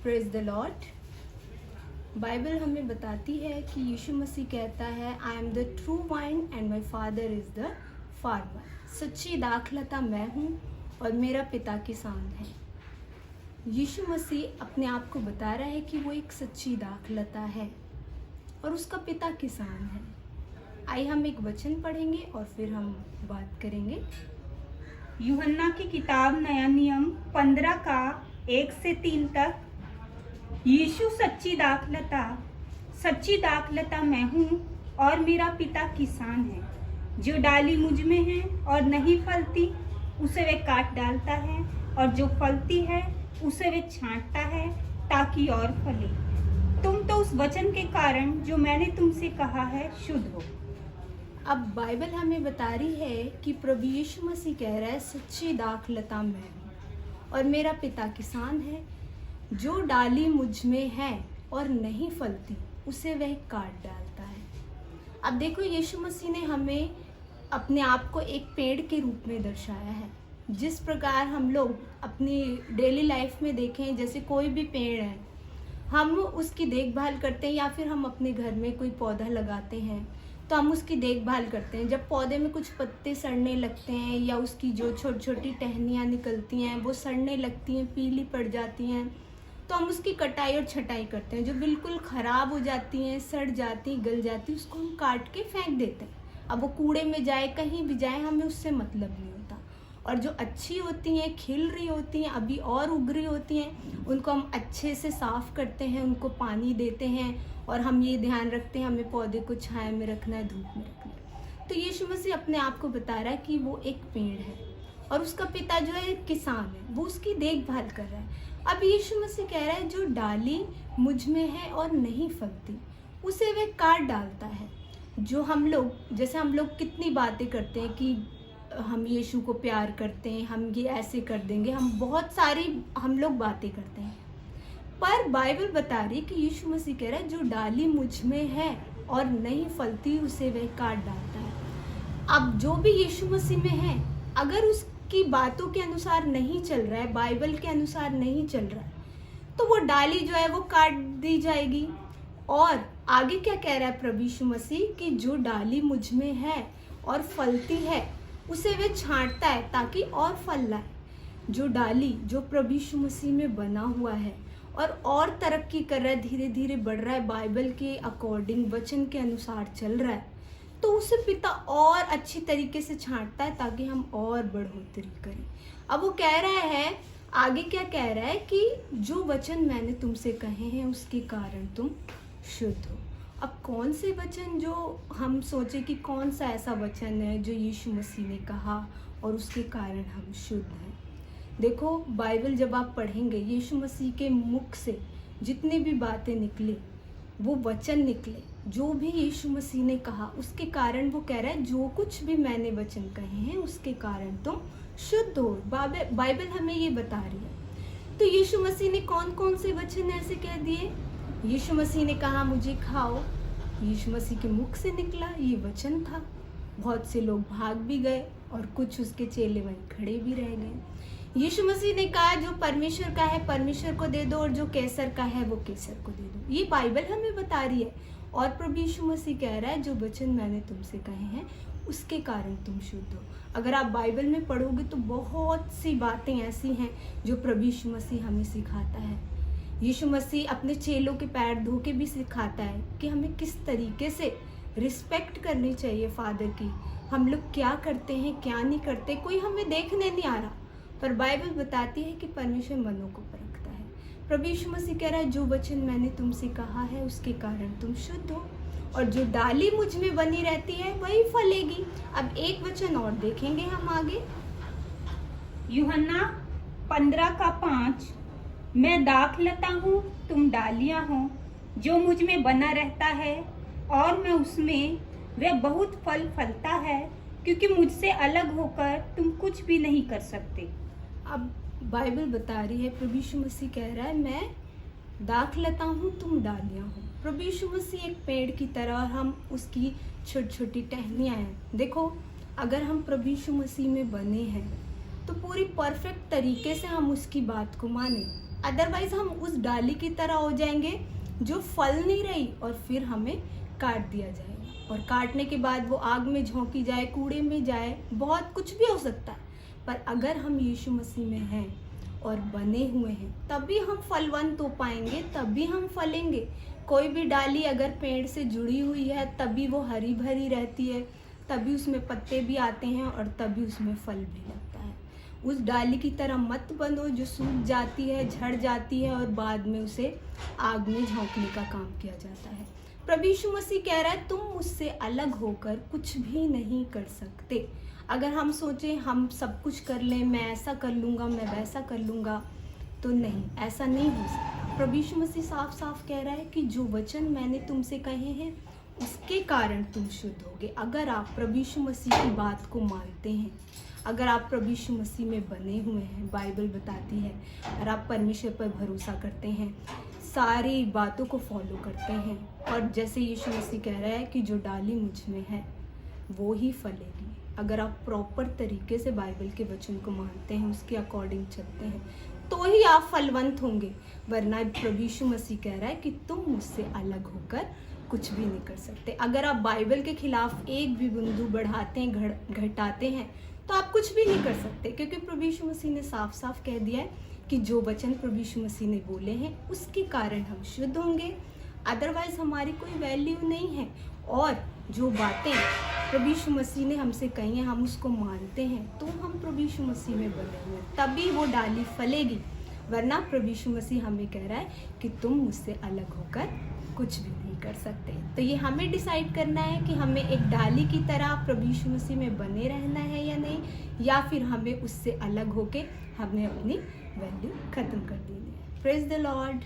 Praise the Lord. Bible हमें बताती है कि यीशु मसीह कहता है, I am the true wine and my father is the farmer. सच्ची दाखलता मैं हूँ और मेरा पिता किसान है। यीशु मसीह अपने आप को बता रहा है कि वो एक सच्ची दाखलता है और उसका पिता किसान है। आइए हम एक वचन पढ़ेंगे और फिर हम बात करेंगे। यूहन्ना की किताब नया नियम 15 का 1 से 3 तक। यीशु सच्ची दाखलता मैं हूँ और मेरा पिता किसान है। जो डाली मुझ में है और नहीं फलती उसे वे काट डालता है, और जो फलती है उसे वे छांटता है ताकि और फले। तुम तो उस वचन के कारण जो मैंने तुमसे कहा है शुद्ध हो। अब बाइबल हमें बता रही है कि प्रभु यीशु मसीह कह रहा है, सच्ची दाखलता मैं हूँ और मेरा पिता किसान है। जो डाली मुझ में है और नहीं फलती उसे वह काट डालता है। अब देखो, यीशु मसीह ने हमें अपने आप को एक पेड़ के रूप में दर्शाया है। जिस प्रकार हम लोग अपनी डेली लाइफ में देखें, जैसे कोई भी पेड़ है, हम उसकी देखभाल करते हैं, या फिर हम अपने घर में कोई पौधा लगाते हैं तो हम उसकी देखभाल करते हैं। जब पौधे में कुछ पत्ते सड़ने लगते हैं या उसकी जो छोटी छोटी टहनियाँ निकलती हैं वो सड़ने लगती हैं, पीली पड़ जाती हैं, तो हम उसकी कटाई और छटाई करते हैं। जो बिल्कुल ख़राब हो जाती हैं, सड़ जाती, गल जाती, उसको हम काट के फेंक देते हैं। अब वो कूड़े में जाए, कहीं भी जाए, हमें उससे मतलब नहीं होता। और जो अच्छी होती हैं, खिल रही होती हैं, अभी और उग रही होती हैं, उनको हम अच्छे से साफ़ करते हैं, उनको पानी देते हैं, और हम ये ध्यान रखते हैं हमें पौधे को छाया में रखना है, धूप में रखना है। तो यीशु मसीह अपने आप को बता रहा है कि वो एक पेड़ है और उसका पिता जो है किसान है, वो उसकी देखभाल कर रहा है। अब यीशु मसीह कह रहा है, जो डाली मुझ में है और नहीं फलती उसे वह काट डालता है। जो हम लोग, जैसे हम लोग कितनी बातें करते हैं कि हम यीशु को प्यार करते हैं, हम ये ऐसे कर देंगे, हम बहुत सारी हम लोग बातें करते हैं, पर बाइबल बता रही कि यीशु मसीह कह रहा है, जो डाली मुझ में है और नहीं फलती उसे वह काट डालता है। अब जो भी यीशु मसीह में है, अगर उसकी बातों के अनुसार नहीं चल रहा है, बाइबल के अनुसार नहीं चल रहा है, तो वो डाली जो है वो काट दी जाएगी। और आगे क्या कह रहा है प्रभु यीशु मसीह कि जो डाली मुझ में है और फलती है उसे वे छांटता है ताकि और फल लाए। जो डाली जो प्रभु यीशु मसीह में बना हुआ है और तरक्की कर रहा है, धीरे धीरे बढ़ रहा है, बाइबल के अकॉर्डिंग, वचन के अनुसार चल रहा है, तो उसे पिता और अच्छी तरीके से छांटता है ताकि हम और बढ़ोतरी करें। अब वो कह रहा है, आगे क्या कह रहा है कि जो वचन मैंने तुमसे कहे हैं उसके कारण तुम शुद्ध हो। अब कौन से वचन, जो हम सोचे कि कौन सा ऐसा वचन है जो यीशु मसीह ने कहा और उसके कारण हम शुद्ध हैं। देखो, बाइबल जब आप पढ़ेंगे, यीशु मसीह के मुख से जितनी भी बातें निकली, वो वचन निकले, जो भी यीशु मसीह ने कहा उसके कारण वो कह रहा है, जो कुछ भी मैंने वचन कहे हैं उसके कारण तुम शुद्ध हो। बाइबल हमें ये बता रही है। तो यीशु मसीह ने कौन कौन से वचन ऐसे कह दिए? यीशु मसीह ने कहा मुझे खाओ, यीशु मसीह के मुख से निकला ये वचन था। बहुत से लोग भाग भी गए और कुछ उसके चेले वहीं खड़े भी रह गए। यीशु मसीह ने कहा जो परमेश्वर का है परमेश्वर को दे दो, और जो कैसर का है वो कैसर को दे दो। ये बाइबल हमें बता रही है। और प्रभु यीशु मसीह कह रहा है, जो वचन मैंने तुमसे कहे हैं उसके कारण तुम शुद्ध हो। अगर आप बाइबल में पढ़ोगे तो बहुत सी बातें ऐसी हैं जो प्रभु यीशु मसीह हमें सिखाता है। यीशु मसीह अपने चेलों के पैर धो के भी सिखाता है कि हमें किस तरीके से रिस्पेक्ट करनी चाहिए फादर की। हम लोग क्या करते हैं क्या नहीं करते, कोई हमें देखने नहीं आ रहा, पर बाइबल बताती है कि परमेश्वर मनों को परखता है। प्रभु यीशु मसीह कह रहा है, जो वचन मैंने तुमसे कहा है उसके कारण तुम शुद्ध हो, और जो डाली मुझ में बनी रहती है वही फलेगी। अब एक वचन और देखेंगे हम आगे। यूहन्ना 15 का 5। मैं दाखलता हूँ, तुम डालियाँ हो। जो मुझ में बना रहता है और मैं उसमें, वह बहुत फल फलता है, क्योंकि मुझसे अलग होकर तुम कुछ भी नहीं कर सकते। अब बाइबल बता रही है, प्रभु यीशु मसीह कह रहा है, मैं दाखलता हूँ, तुम डालियाँ हो। प्रभु यीशु मसीह एक पेड़ की तरह, और हम उसकी छोटी छोटी टहनियाँ हैं। देखो, अगर हम प्रभु यीशु मसीह में बने हैं तो पूरी परफेक्ट तरीके से हम उसकी बात को माने। अदरवाइज हम उस डाली की तरह हो जाएंगे जो फल नहीं रही और फिर हमें काट दिया जाएगा, और काटने के बाद वो आग में झोंकी जाए, कूड़े में जाए, बहुत कुछ भी हो सकता है। पर अगर हम यीशु मसीह में हैं और बने हुए हैं तभी हम फलवंत हो पाएंगे, तभी हम फलेंगे। कोई भी डाली अगर पेड़ से जुड़ी हुई है तभी वो हरी भरी रहती है, तभी उसमें पत्ते भी आते हैं और तभी उसमें फल भी लगता है। उस डाली की तरह मत बनो जो सूख जाती है, झड़ जाती है और बाद में उसे आग में झोंकने का काम किया जाता है। प्रभु यीशु मसीह कह रहा है तुम मुझसे अलग होकर कुछ भी नहीं कर सकते। अगर हम सोचें हम सब कुछ कर लें, मैं ऐसा कर लूँगा, मैं वैसा कर लूँगा, तो नहीं, ऐसा नहीं हो सकता। प्रभु यीशु मसीह साफ साफ कह रहा है कि जो वचन मैंने तुमसे कहे हैं उसके कारण तुम शुद्ध होगे। अगर आप प्रभु यीशु मसीह की बात को मानते हैं, अगर आप प्रभु यीशु मसीह में बने हुए हैं, बाइबल बताती है, और आप परमेश्वर पर भरोसा करते हैं, सारी बातों को फॉलो करते हैं, और जैसे यीशु मसीह कह रहा है कि जो डाली मुझ में है वो ही फलेगी। अगर आप प्रॉपर तरीके से बाइबल के वचन को मानते हैं, उसके अकॉर्डिंग चलते हैं, तो ही आप फलवंत होंगे। वरना प्रभु यीशु मसीह कह रहा है कि तुम मुझसे अलग होकर कुछ भी नहीं कर सकते। अगर आप बाइबल के खिलाफ एक भी बिंदु बढ़ाते हैं, घटाते हैं, तो आप कुछ भी नहीं कर सकते, क्योंकि प्रभु यीशु मसीह ने साफ साफ कह दिया है कि जो वचन प्रभु यीशु मसीह ने बोले हैं उसके कारण हम शुद्ध होंगे, अदरवाइज हमारी कोई वैल्यू नहीं है। और जो बातें प्रभु यीशु मसीह ने हमसे कही हैं, हम उसको मानते हैं, तो हम प्रभु यीशु मसीह में बने हुए हैं, तभी वो डाली फलेगी। वरना प्रभु यीशु मसीह हमें कह रहा है कि तुम मुझसे अलग होकर कुछ भी नहीं कर सकते। तो ये हमें डिसाइड करना है कि हमें एक डाली की तरह प्रभु यीशु मसीह में बने रहना है या नहीं, या फिर हमें उससे अलग होके हमें अपनी वैल्यू खत्म कर देनी है। Praise the Lord.